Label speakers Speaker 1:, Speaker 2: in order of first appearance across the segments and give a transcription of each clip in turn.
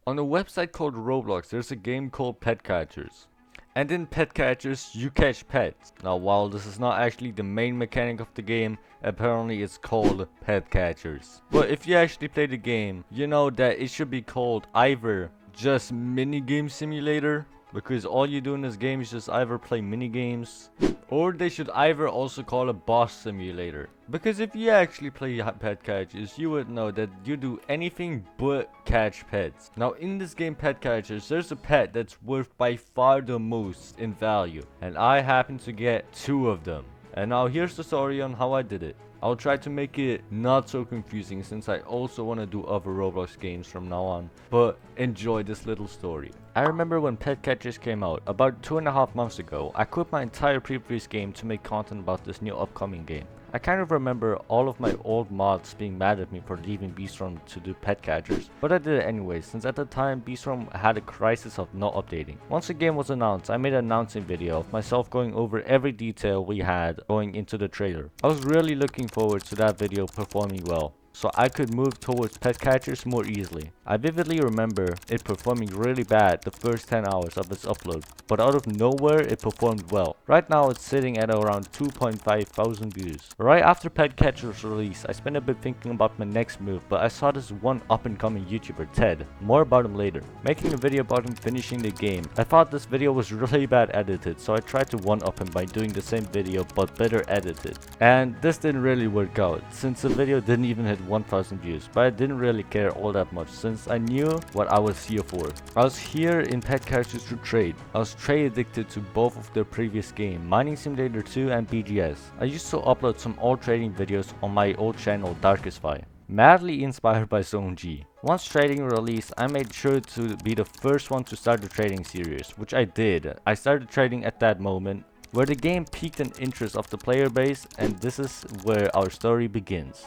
Speaker 1: On a website called Roblox, there's a game called Pet Catchers. And in Pet Catchers, you catch pets. Now, while this is not actually the main mechanic of the game, apparently it's called Pet Catchers. But if you actually play the game, you know that it should be called either just Mini Game Simulator, because all you do in this game is just either play mini games, or they should either also call it Boss Simulator. Because if you actually play pet catchers, you would know that you do anything but catch pets. Now in this game Pet Catchers, there's a pet that's worth by far the most in value, and I happen to get 2 of them. And now here's the story on how I did it. I'll try to make it not so confusing since I also want to do other Roblox games from now on, but enjoy this little story. I remember when Pet Catchers came out, about 2.5 months ago, I quit my entire previous game to make content about this new upcoming game. I kind of remember all of my old mods being mad at me for leaving Beastrome to do Pet Catchers, but I did it anyway since at the time Beastrome had a crisis of not updating. Once the game was announced, I made an announcing video of myself going over every detail we had going into the trailer. I was really looking forward to that video performing well, so I could move towards Pet Catchers more easily. I vividly remember it performing really bad the first 10 hours of its upload, but out of nowhere it performed well. Right now it's sitting at around 2.5 thousand views. Right after Pet Catchers release, I spent a bit thinking about my next move, but I saw this one up and coming YouTuber, Ted. More about him later. Making a video about him finishing the game. I thought this video was really bad edited, so I tried to one-up him by doing the same video but better edited. And this didn't really work out, since the video didn't even hit 1000 views, but I didn't really care all that much since I knew what I was here for. I was here in Pet Catchers to trade. I was trade addicted to both of their previous game, Mining Simulator 2 and BGS. I used to upload some old trading videos on my old channel darkasfi, madly inspired by Zone G. Once trading released, I made sure to be the first one to start the trading series, which I did. I started trading at that moment, where the game piqued an interest of the player base, and this is where our story begins.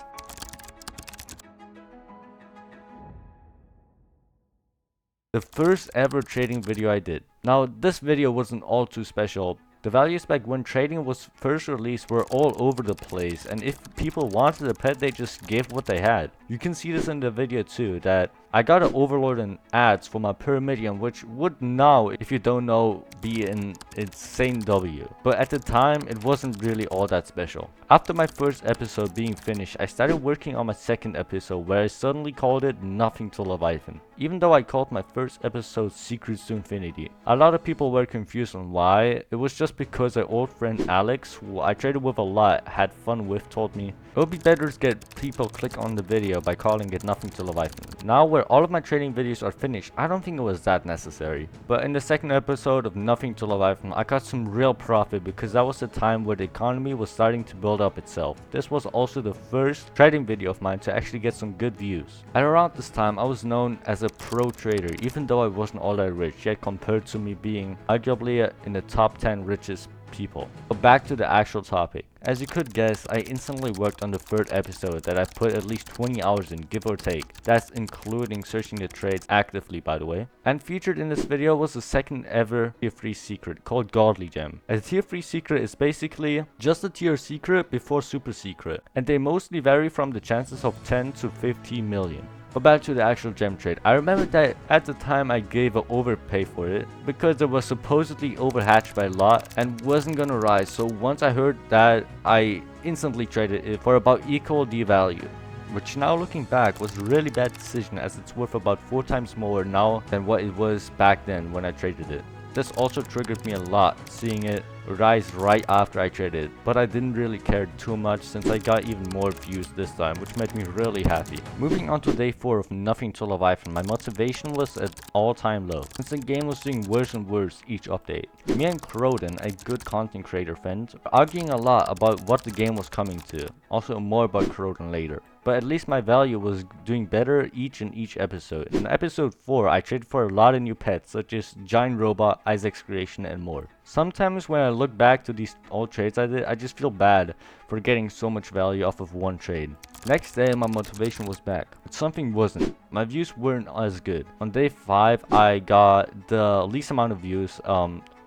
Speaker 1: The first ever trading video I did. Now this video wasn't all too special. The values back when trading was first released were all over the place, and if people wanted a pet they just gave what they had. You can see this in the video too, that I got an overload in ads for my Pyramidion, which would now, if you don't know, be an insane W. But at the time, it wasn't really all that special. After my first episode being finished, I started working on my second episode, where I suddenly called it Nothing to Leviathan. Even though I called my first episode Secrets to Infinity. A lot of people were confused on why. It was just because an old friend Alex, who I traded with a lot, had fun with, told me it would be better to get people click on the video by calling it Nothing to Leviathan. Now where all of my trading videos are finished, I don't think it was that necessary. But in the second episode of Nothing to Leviathan, I got some real profit because that was the time where the economy was starting to build up itself. This was also the first trading video of mine to actually get some good views. At around this time, I was known as a pro trader, even though I wasn't all that rich, yet compared to me being arguably in the top 10 richest people. But back to the actual topic. As you could guess, I instantly worked on the third episode that I put at least 20 hours in, give or take. That's including searching the trades actively, by the way. And featured in this video was the second ever tier 3 secret called Godly Gem. A tier 3 secret is basically just a tier secret before super secret, and they mostly vary from the chances of 10 to 15 million. But back to the actual gem trade. I remember that at the time I gave an overpay for it because it was supposedly overhatched by a lot and wasn't gonna rise, so once I heard that, I instantly traded it for about equal the value, which now looking back was a really bad decision as it's worth about 4 times more now than what it was back then when I traded it. This also triggered me a lot, seeing it rise right after I traded, but I didn't really care too much since I got even more views this time, which made me really happy. Moving on to day 4 of Nothing to Leviathan, my motivation was at all-time low, since the game was doing worse and worse each update. Me and Croden, a good content creator friend, were arguing a lot about what the game was coming to. Also more about Croden later. But at least my value was doing better each episode. In episode 4, I traded for a lot of new pets, such as Giant Robot, Isaac's Creation, and more. Sometimes when I look back to these old trades I did, I just feel bad for getting so much value off of one trade. Next day, my motivation was back, but something wasn't. My views weren't as good. On day 5, I got the least amount of views,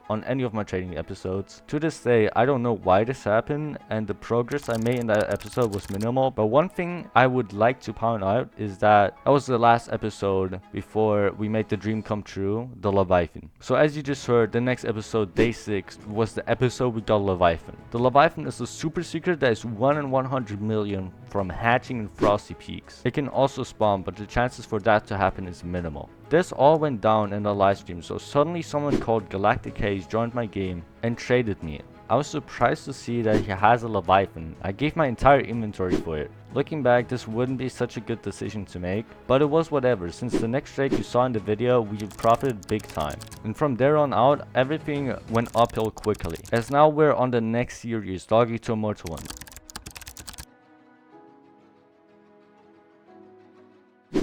Speaker 1: on any of my trading episodes. To this day, I don't know why this happened, and the progress I made in that episode was minimal, but one thing I would like to point out is that was the last episode before we made the dream come true, the Leviathan. So as you just heard, the next episode, day 6, was the episode we got Leviathan. The Leviathan is a super secret that is 1 in 100 million from hatching in Frosty Peaks. It can also spawn, but the chances for that to happen is minimal. This all went down in the livestream, so suddenly someone called Galactic Haze joined my game and traded me. I was surprised to see that he has a Leviathan. I gave my entire inventory for it. Looking back, this wouldn't be such a good decision to make, but it was whatever, since the next trade you saw in the video, we profited big time. And from there on out, everything went uphill quickly, as now we're on the next series, Doggy to Immortal One.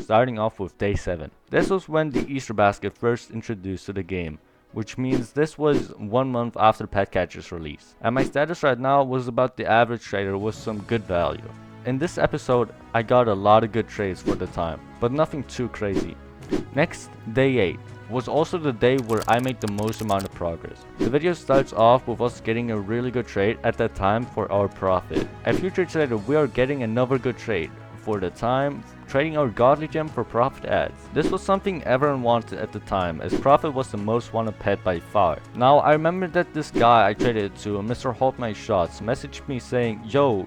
Speaker 1: Starting off with day 7. This was when the Easter basket first introduced to the game, which means this was 1 month after Pet Catcher's release. And my status right now was about the average trader with some good value. In this episode, I got a lot of good trades for the time, but nothing too crazy. Next, day 8 was also the day where I made the most amount of progress. The video starts off with us getting a really good trade at that time for our profit. A few trades later, we are getting another good trade for the time, trading our godly gem for profit ads. This was something everyone wanted at the time, as profit was the most wanted pet by far. Now I remember that this guy I traded to, Mr. Hold My Shots, messaged me saying, yo,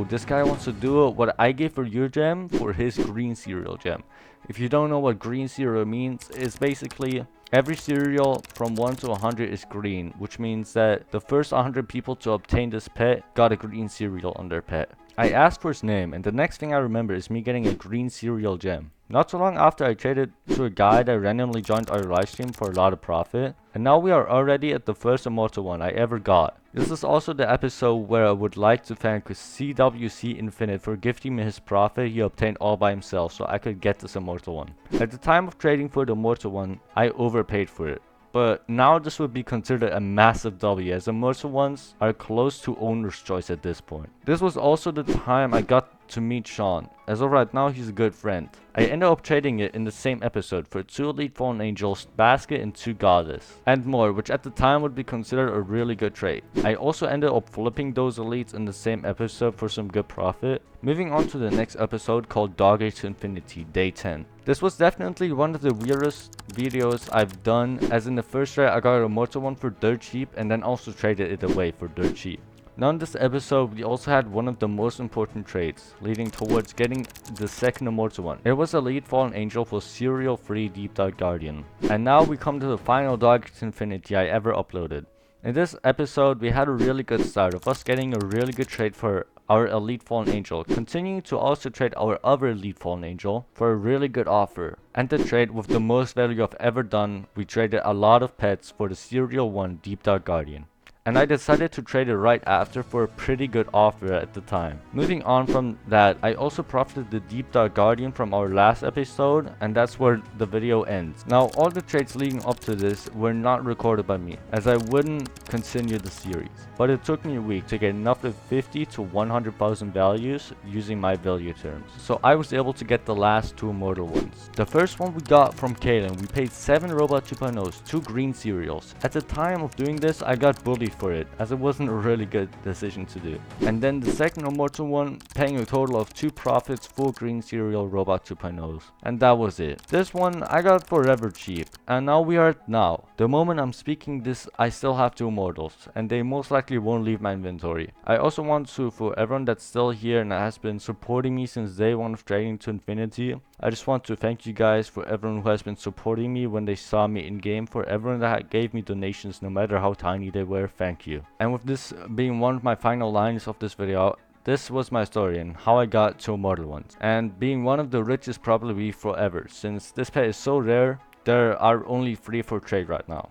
Speaker 1: this guy wants to do what I gave for your gem for his green cereal gem. If you don't know what green cereal means, it's basically every cereal from 1 to 100 is green, which means that the first 100 people to obtain this pet got a green cereal on their pet. I asked for his name, and the next thing I remember is me getting a green cereal gem. Not so long after, I traded to a guy that randomly joined our livestream for a lot of profit, and now we are already at the first Immortal One I ever got. This is also the episode where I would like to thank CWC Infinite for gifting me his profit he obtained all by himself so I could get this Immortal One. At the time of trading for the Immortal One, I overpaid for it. But now this would be considered a massive W, as Immortal Ones are close to owner's choice at this point. This was also the time I got to meet Sean. As of right now, he's a good friend. I ended up trading it in the same episode for 2 Elite Fallen Angels, Basket, and 2 Goddess, and more, which at the time would be considered a really good trade. I also ended up flipping those elites in the same episode for some good profit. Moving on to the next episode called Dog Age to Infinity, day 10. This was definitely one of the weirdest videos I've done, as in the first trade I got an Immortal One for dirt cheap and then also traded it away for dirt cheap. Now in this episode, we also had one of the most important trades, leading towards getting the second Immortal One. It was Elite Fallen Angel for Serial Free Deep Dark Guardian. And now we come to the final Dog to Infinity I ever uploaded. In this episode, we had a really good start of us getting a really good trade for our Elite Fallen Angel, continuing to also trade our other Elite Fallen Angel for a really good offer. And the trade with the most value I've ever done, we traded a lot of pets for the Serial 1 Deep Dark Guardian. And I decided to trade it right after for a pretty good offer at the time. Moving on from that, I also profited the Deep Dark Guardian from our last episode, and that's where the video ends. Now all the trades leading up to this were not recorded by me, as I wouldn't continue the series. But it took me a week to get enough of 50 to 100,000 values using my value terms. So I was able to get the last 2 Immortal Ones. The first one we got from Kaylin, we paid 7 Robot 2.0s, 2 green cereals. At the time of doing this, I got bullied for it, as it wasn't a really good decision to do. And then the second Immortal One, paying a total of 2 profits, full green cereal Robot 2.0s. And that was it. This one I got forever cheap, and now we are at now. The moment I'm speaking this, I still have 2 Immortals, and they most likely won't leave my inventory. I also want to, for everyone that's still here and has been supporting me since day 1 of trading to infinity, I just want to thank you guys for everyone who has been supporting me when they saw me in game, for everyone that gave me donations no matter how tiny they were, thank you. And with this being one of my final lines of this video, this was my story and how I got 2 Immortal Ones. And being one of the richest probably forever, since this pet is so rare, there are only 3 for trade right now.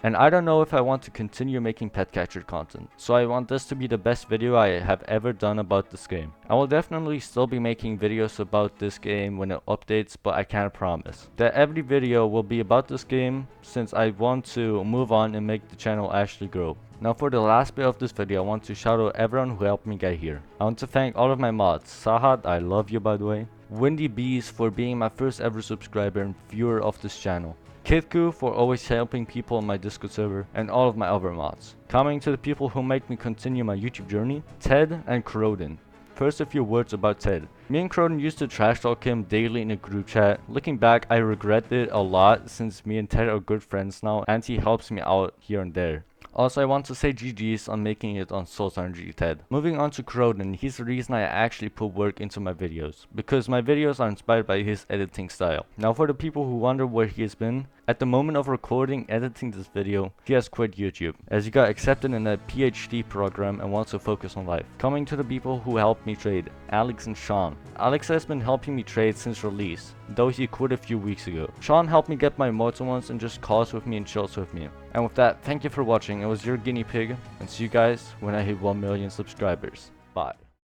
Speaker 1: And I don't know if I want to continue making pet catcher content, so I want this to be the best video I have ever done about this game. I will definitely still be making videos about this game when it updates, but I can't promise that every video will be about this game, since I want to move on and make the channel actually grow. Now for the last bit of this video, I want to shout out everyone who helped me get here. I want to thank all of my mods. Sahat, I love you by the way. Windy Bees for being my first ever subscriber and viewer of this channel, Kitku for always helping people on my Discord server, and all of my other mods. Coming to the people who make me continue my YouTube journey, Ted and Croden. First, a few words about Ted. Me and Croden used to trash talk him daily in a group chat. Looking back, I regret it a lot since me and Ted are good friends now and he helps me out here and there. Also, I want to say GG's on making it on Soul RNG Ted. Moving on to Croden, he's the reason I actually put work into my videos, because my videos are inspired by his editing style. Now for the people who wonder where he has been, at the moment of recording editing this video, he has quit YouTube, as he got accepted in a PhD program and wants to focus on life. Coming to the people who helped me trade, Alex and Sean. Alex has been helping me trade since release, though he quit a few weeks ago. Sean helped me get my Immortal Ones and just calls with me and chills with me. And with that, thank you for watching. It was your guinea pig, and see you guys when I hit 1 million subscribers. Bye.